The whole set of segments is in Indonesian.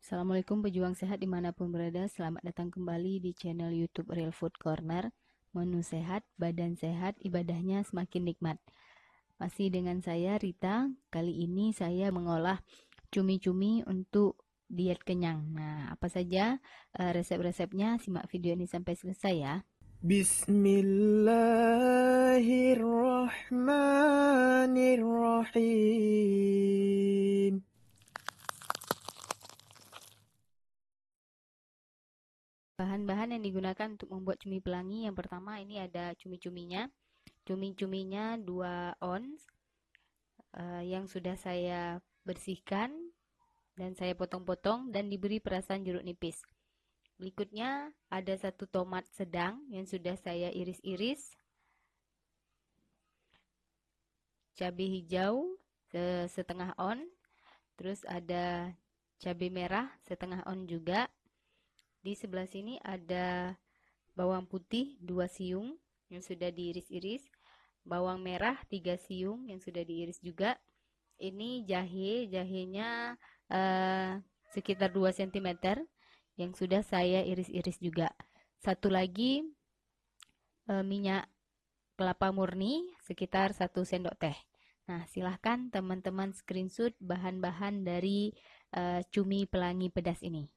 Assalamualaikum pejuang sehat dimanapun berada. Selamat datang kembali di channel YouTube Real Food Corner. Menu sehat, badan sehat, ibadahnya semakin nikmat. Masih dengan saya Rita. Kali ini saya mengolah cumi-cumi untuk diet kenyang. Nah, apa saja resep-resepnya? Simak video ini sampai selesai ya. Bismillahirrahmanirrahim. Bahan-bahan yang digunakan untuk membuat cumi pelangi, yang pertama ini ada cumi-cuminya. Cumi-cuminya 2 ons yang sudah saya bersihkan dan saya potong-potong dan diberi perasan jeruk nipis. Berikutnya ada 1 tomat sedang yang sudah saya iris-iris, cabai hijau setengah on, terus ada cabai merah setengah on juga. Di sebelah sini ada bawang putih 2 siung yang sudah diiris-iris, bawang merah 3 siung yang sudah diiris juga. Ini jahenya sekitar 2 cm yang sudah saya iris-iris juga. Satu lagi minyak kelapa murni sekitar 1 sendok teh. Nah, silahkan teman-teman screenshot bahan-bahan dari cumi pelangi pedas ini.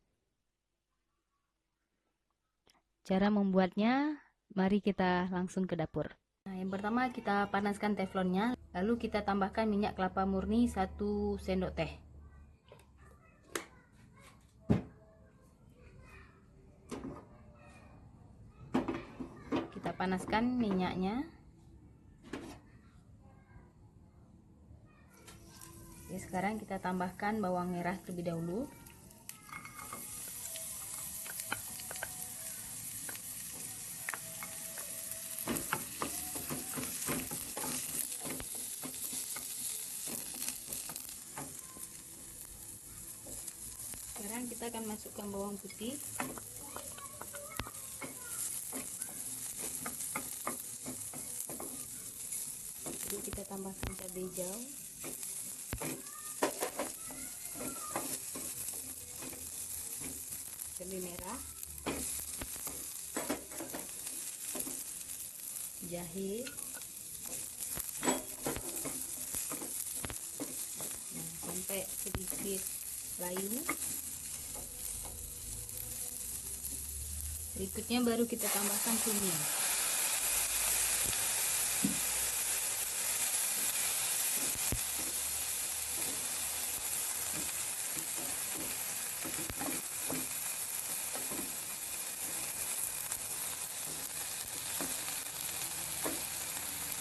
Cara membuatnya, mari kita langsung ke dapur. Nah, yang pertama kita panaskan teflonnya, lalu kita tambahkan minyak kelapa murni 1 sendok teh. Kita panaskan minyaknya. Oke, sekarang kita tambahkan bawang merah terlebih dahulu. Sekarang kita akan masukkan bawang putih. Lalu kita tambahkan cabai hijau. Cabai merah. Jahe. Nah, sampai sedikit layu. Berikutnya baru kita tambahkan cumi.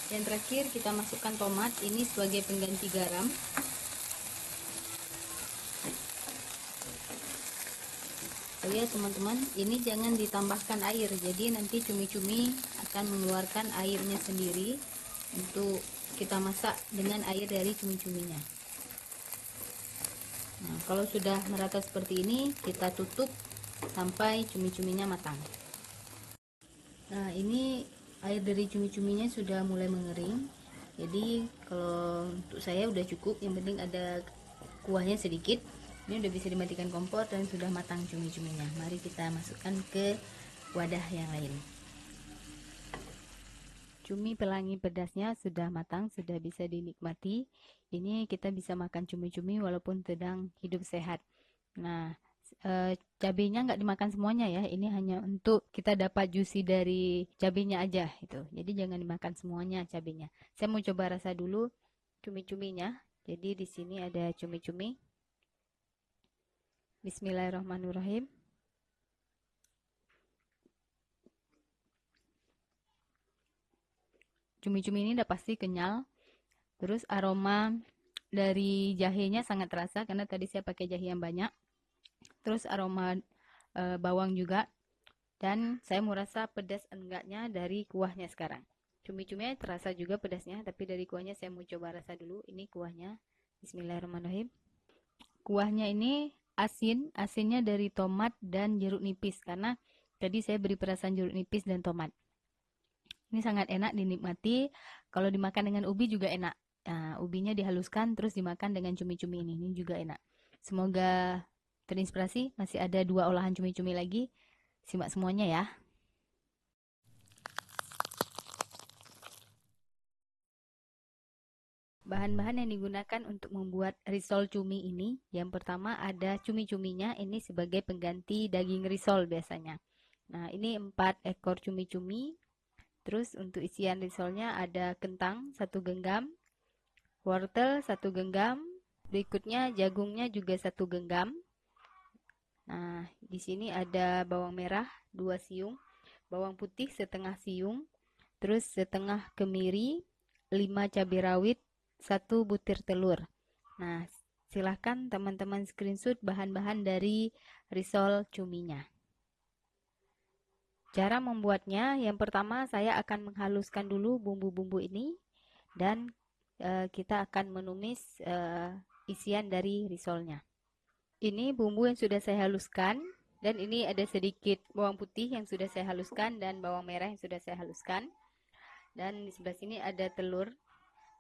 Dan terakhir kita masukkan tomat ini sebagai pengganti garam. Oh ya teman-teman, ini jangan ditambahkan air, jadi nanti cumi-cumi akan mengeluarkan airnya sendiri untuk kita masak dengan air dari cumi-cuminya. Nah, kalau sudah merata seperti ini, kita tutup sampai cumi-cuminya matang. Nah, ini air dari cumi-cuminya sudah mulai mengering. Jadi kalau untuk saya udah cukup, yang penting ada kuahnya sedikit. Ini udah bisa dimatikan kompor dan sudah matang cumi-cuminya. Mari kita masukkan ke wadah yang lain. Cumi pelangi pedasnya sudah matang, sudah bisa dinikmati. Ini kita bisa makan cumi-cumi walaupun sedang hidup sehat. Nah, cabenya nggak dimakan semuanya ya. Ini hanya untuk kita dapat juicy dari cabenya aja itu. Jadi jangan dimakan semuanya cabenya. Saya mau coba rasa dulu cumi-cuminya. Jadi di sini ada cumi-cumi. Bismillahirrahmanirrahim. Cumi-cumi ini udah pasti kenyal. Terus aroma dari jahenya sangat terasa karena tadi saya pakai jahe yang banyak. Terus aroma bawang juga. Dan saya mau rasa pedas enggaknya dari kuahnya sekarang. Cumi-cuminya terasa juga pedasnya, tapi dari kuahnya saya mau coba rasa dulu. Ini kuahnya. Bismillahirrahmanirrahim. Kuahnya ini asin, asinnya dari tomat dan jeruk nipis karena tadi saya beri perasan jeruk nipis dan tomat. Ini sangat enak dinikmati. Kalau dimakan dengan ubi juga enak. Nah, ubinya dihaluskan terus dimakan dengan cumi-cumi ini juga enak. Semoga terinspirasi, masih ada 2 olahan cumi-cumi lagi. Simak semuanya ya. Bahan-bahan yang digunakan untuk membuat risol cumi ini, yang pertama ada cumi-cuminya, ini sebagai pengganti daging risol biasanya. Nah, ini 4 ekor cumi-cumi. Terus untuk isian risolnya ada kentang 1 genggam, wortel 1 genggam, berikutnya jagungnya juga 1 genggam. Nah, di sini ada bawang merah 2 siung, bawang putih setengah siung, terus setengah kemiri, 5 cabai rawit, 1 butir telur. Nah, silahkan teman-teman screenshot bahan-bahan dari risol cuminya. Cara membuatnya, yang pertama saya akan menghaluskan dulu bumbu-bumbu ini dan kita akan menumis isian dari risolnya. Ini bumbu yang sudah saya haluskan, dan ini ada sedikit bawang putih yang sudah saya haluskan dan bawang merah yang sudah saya haluskan. Dan di sebelah sini ada telur.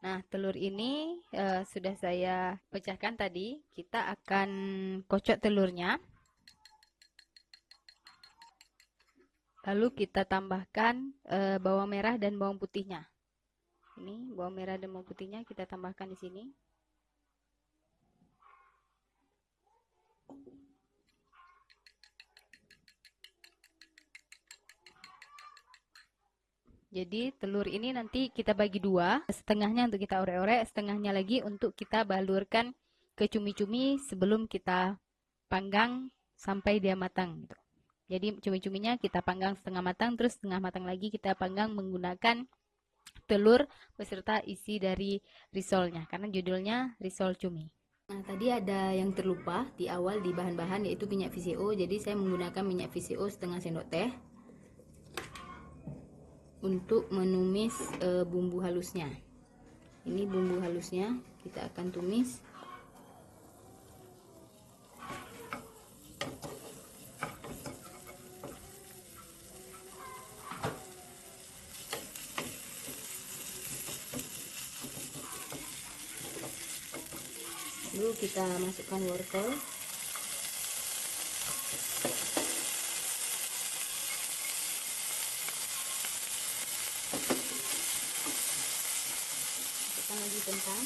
Nah, telur ini sudah saya pecahkan tadi. Kita akan kocok telurnya. Lalu kita tambahkan bawang merah dan bawang putihnya. Ini bawang merah dan bawang putihnya kita tambahkan di sini. Jadi telur ini nanti kita bagi 2, setengahnya untuk kita orek-orek, setengahnya lagi untuk kita balurkan ke cumi-cumi sebelum kita panggang sampai dia matang gitu. Jadi cumi-cuminya kita panggang setengah matang, terus setengah matang lagi kita panggang menggunakan telur beserta isi dari risolnya, karena judulnya risol cumi. Nah, tadi ada yang terlupa di awal di bahan-bahan, yaitu minyak VCO. Jadi saya menggunakan minyak VCO setengah sendok teh untuk menumis bumbu halusnya. Ini bumbu halusnya kita akan tumis. Lalu kita masukkan wortel. Masukkan lagi kentang.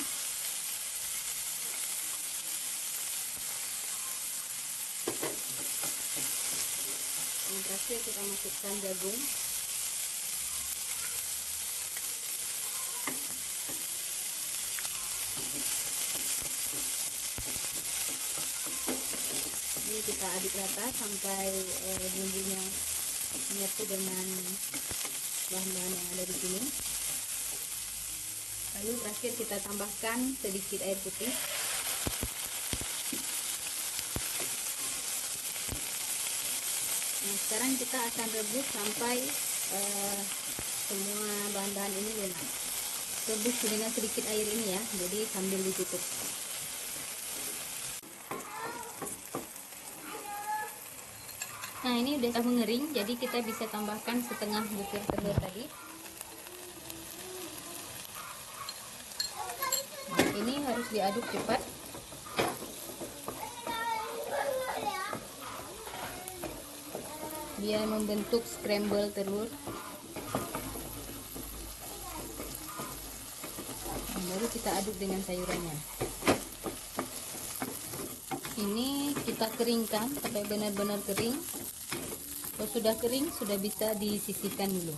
Yang terakhir kita masukkan jagung. Ini kita aduk rata sampai bumbunya menyatu dengan bahan-bahan yang ada di sini. Lalu terakhir kita tambahkan sedikit air putih. Nah, sekarang kita akan rebus sampai semua bahan-bahan ini lunak. Rebus dengan sedikit air ini ya, jadi sambil ditutup. Nah, ini udah mengering, jadi kita bisa tambahkan setengah butir telur tadi. Nah, ini harus diaduk cepat. Biar membentuk scramble telur. Nah, baru kita aduk dengan sayurannya. Ini kita keringkan sampai benar-benar kering. Kalau sudah kering, sudah bisa disisihkan dulu.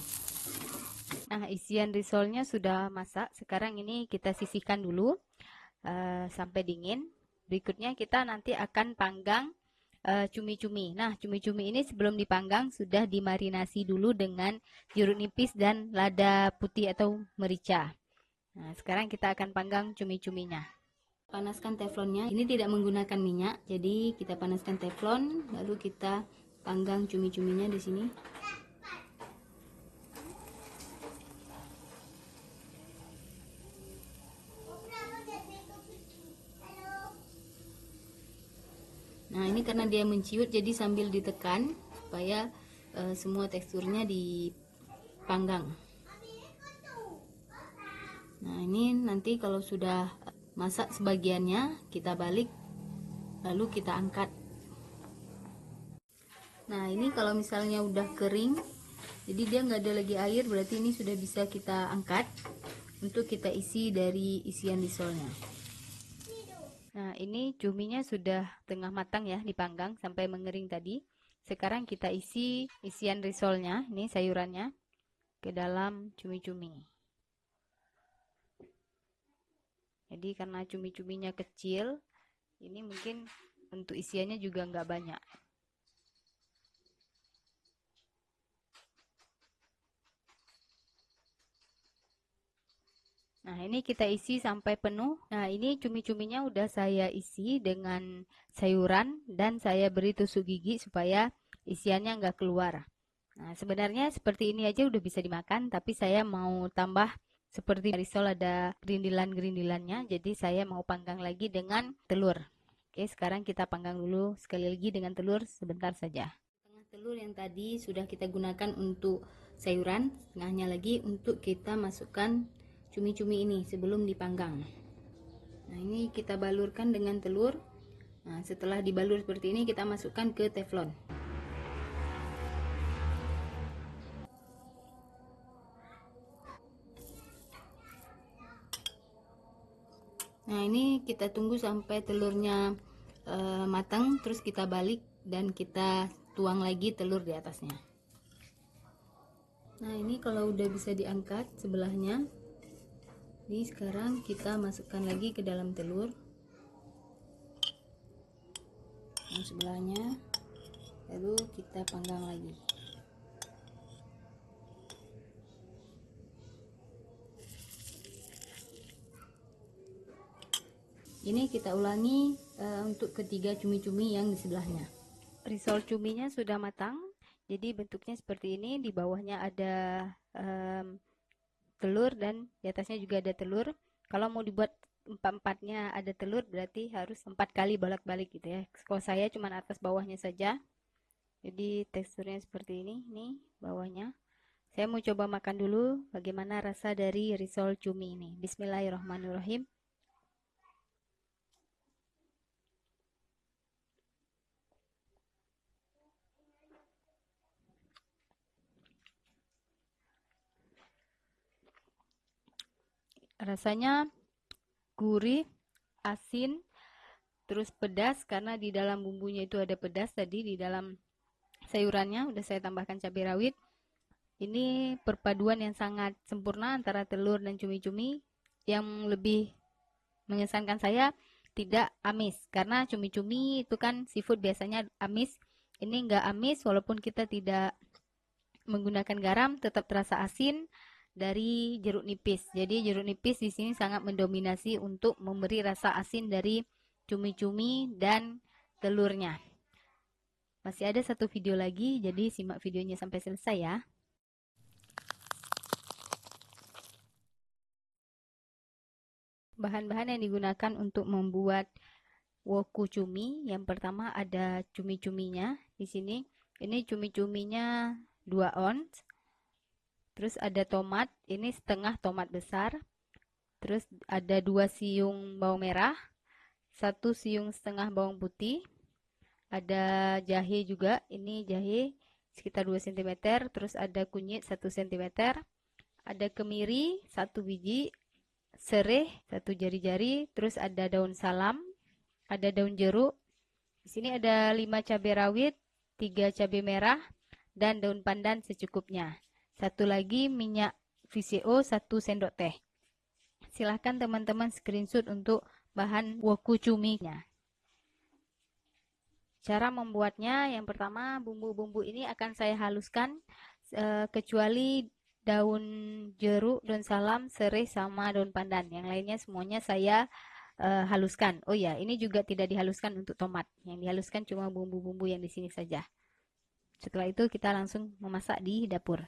Nah, isian risolnya sudah masak. Sekarang ini kita sisihkan dulu sampai dingin. Berikutnya kita nanti akan panggang cumi-cumi. Nah, cumi-cumi ini sebelum dipanggang sudah dimarinasi dulu dengan jeruk nipis dan lada putih atau merica. Nah, sekarang kita akan panggang cumi-cuminya. Panaskan teflonnya. Ini tidak menggunakan minyak, jadi kita panaskan teflon, lalu kita panggang cumi-cuminya di sini. Nah, ini karena dia menciut, jadi sambil ditekan supaya semua teksturnya dipanggang. Nah, ini nanti kalau sudah masak sebagiannya, kita balik, lalu kita angkat Nah, ini kalau misalnya udah kering, jadi dia nggak ada lagi air, berarti ini sudah bisa kita angkat untuk kita isi dari isian risolnya. Nah, ini cuminya sudah tengah matang ya, dipanggang sampai mengering tadi. Sekarang kita isi isian risolnya, ini sayurannya, ke dalam cumi-cumi. Jadi karena cumi-cuminya kecil, ini mungkin untuk isiannya juga nggak banyak. Nah, ini kita isi sampai penuh. Nah, ini cumi-cuminya udah saya isi dengan sayuran dan saya beri tusuk gigi supaya isiannya nggak keluar. Nah, sebenarnya seperti ini aja udah bisa dimakan, tapi saya mau tambah seperti risol ada gerindilan-gerindilannya, jadi saya mau panggang lagi dengan telur. Oke, sekarang kita panggang dulu sekali lagi dengan telur sebentar saja. Setengah telur yang tadi sudah kita gunakan untuk sayuran, setengahnya lagi untuk kita masukkan cumi-cumi ini sebelum dipanggang. Nah, ini kita balurkan dengan telur. Nah, setelah dibalur seperti ini kita masukkan ke teflon. Nah, ini kita tunggu sampai telurnya matang, terus kita balik dan kita tuang lagi telur di atasnya. Nah, ini kalau udah bisa diangkat sebelahnya, ini sekarang kita masukkan lagi ke dalam telur yang sebelahnya, lalu kita panggang lagi. Ini kita ulangi untuk ketiga cumi-cumi yang di sebelahnya. Risol cuminya sudah matang, jadi bentuknya seperti ini. Di bawahnya ada telur dan di atasnya juga ada telur. Kalau mau dibuat empat-empatnya ada telur, berarti harus 4 kali bolak-balik gitu ya. Kalau saya cuma atas bawahnya saja, jadi teksturnya seperti ini. Nih bawahnya. Saya mau coba makan dulu bagaimana rasa dari risol cumi ini. Bismillahirrahmanirrahim. Rasanya gurih, asin, terus pedas karena di dalam bumbunya itu ada pedas tadi di dalam sayurannya udah saya tambahkan cabai rawit. Ini perpaduan yang sangat sempurna antara telur dan cumi-cumi. Yang lebih mengesankan saya tidak amis karena cumi-cumi itu kan seafood biasanya amis. Ini enggak amis walaupun kita tidak menggunakan garam, tetap terasa asin dari jeruk nipis. Jadi jeruk nipis di sini sangat mendominasi untuk memberi rasa asin dari cumi-cumi dan telurnya. Masih ada satu video lagi, jadi simak videonya sampai selesai ya. Bahan-bahan yang digunakan untuk membuat woku cumi, yang pertama ada cumi-cuminya di sini. Ini cumi-cuminya 2 ons. Terus ada tomat, ini setengah tomat besar. Terus ada 2 siung bawang merah, 1 siung setengah bawang putih. Ada jahe juga, ini jahe sekitar 2 cm. Terus ada kunyit 1 cm. Ada kemiri 1 biji, sereh 1 jari-jari. Terus ada daun salam, ada daun jeruk. Di sini ada 5 cabai rawit, 3 cabai merah, dan daun pandan secukupnya. Satu lagi minyak VCO 1 sendok teh. Silahkan teman-teman screenshot untuk bahan woku cuminya. Cara membuatnya, yang pertama bumbu-bumbu ini akan saya haluskan kecuali daun jeruk, daun salam, serai sama daun pandan. Yang lainnya semuanya saya haluskan. Oh ya, ini juga tidak dihaluskan untuk tomat. Yang dihaluskan cuma bumbu-bumbu yang di sini saja. Setelah itu kita langsung memasak di dapur.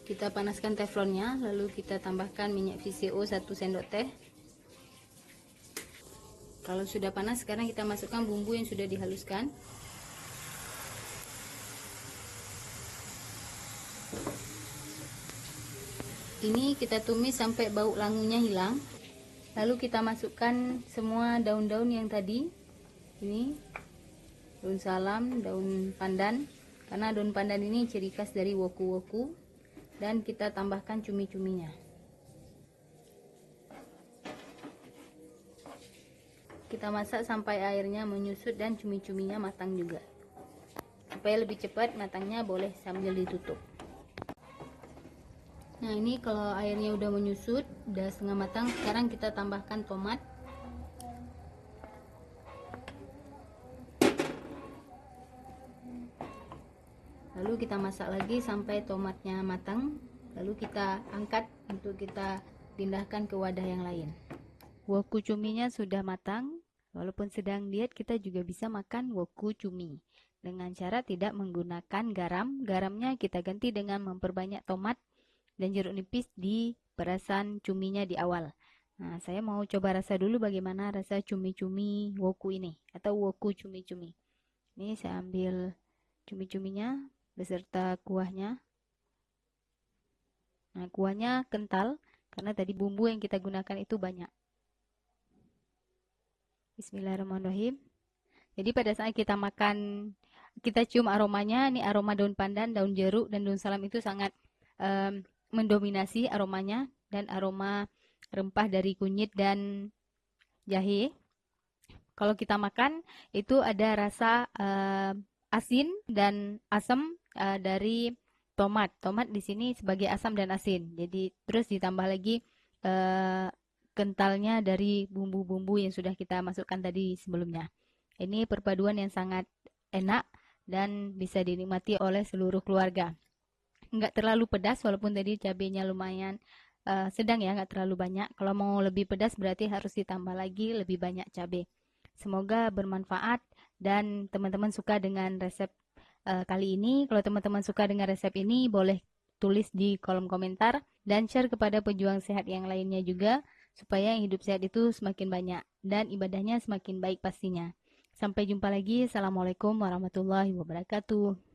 Kita panaskan teflonnya, lalu kita tambahkan minyak VCO 1 sendok teh. Kalau sudah panas, sekarang kita masukkan bumbu yang sudah dihaluskan. Ini kita tumis sampai bau langunya hilang. Lalu kita masukkan semua daun-daun yang tadi. Ini. daun salam, daun pandan, karena daun pandan ini ciri khas dari woku-woku, dan kita tambahkan cumi-cuminya. Kita masak sampai airnya menyusut dan cumi-cuminya matang juga. Supaya lebih cepat matangnya, boleh sambil ditutup. Nah, ini kalau airnya udah menyusut, udah setengah matang, sekarang kita tambahkan tomat. Lalu kita masak lagi sampai tomatnya matang. Lalu kita angkat untuk kita pindahkan ke wadah yang lain. Woku cuminya sudah matang. Walaupun sedang diet, kita juga bisa makan woku cumi dengan cara tidak menggunakan garam. Garamnya kita ganti dengan memperbanyak tomat dan jeruk nipis di perasan cuminya di awal. Nah, saya mau coba rasa dulu bagaimana rasa cumi-cumi woku ini atau woku cumi-cumi. Ini saya ambil cumi-cuminya beserta kuahnya. Nah, kuahnya kental karena tadi bumbu yang kita gunakan itu banyak. Bismillahirrahmanirrahim. Jadi pada saat kita makan, kita cium aromanya, ini aroma daun pandan, daun jeruk, dan daun salam itu sangat mendominasi aromanya, dan aroma rempah dari kunyit dan jahe. Kalau kita makan, itu ada rasa asin dan asam dari tomat. Tomat di sini sebagai asam dan asin. Jadi terus ditambah lagi kentalnya dari bumbu-bumbu yang sudah kita masukkan tadi sebelumnya. Ini perpaduan yang sangat enak dan bisa dinikmati oleh seluruh keluarga. Enggak terlalu pedas walaupun tadi cabenya lumayan sedang ya, enggak terlalu banyak. Kalau mau lebih pedas berarti harus ditambah lagi lebih banyak cabai. Semoga bermanfaat dan teman-teman suka dengan resep kali ini. Kalau teman-teman suka dengan resep ini, boleh tulis di kolom komentar dan share kepada pejuang sehat yang lainnya juga, supaya yang hidup sehat itu semakin banyak dan ibadahnya semakin baik pastinya. Sampai jumpa lagi. Assalamualaikum warahmatullahi wabarakatuh.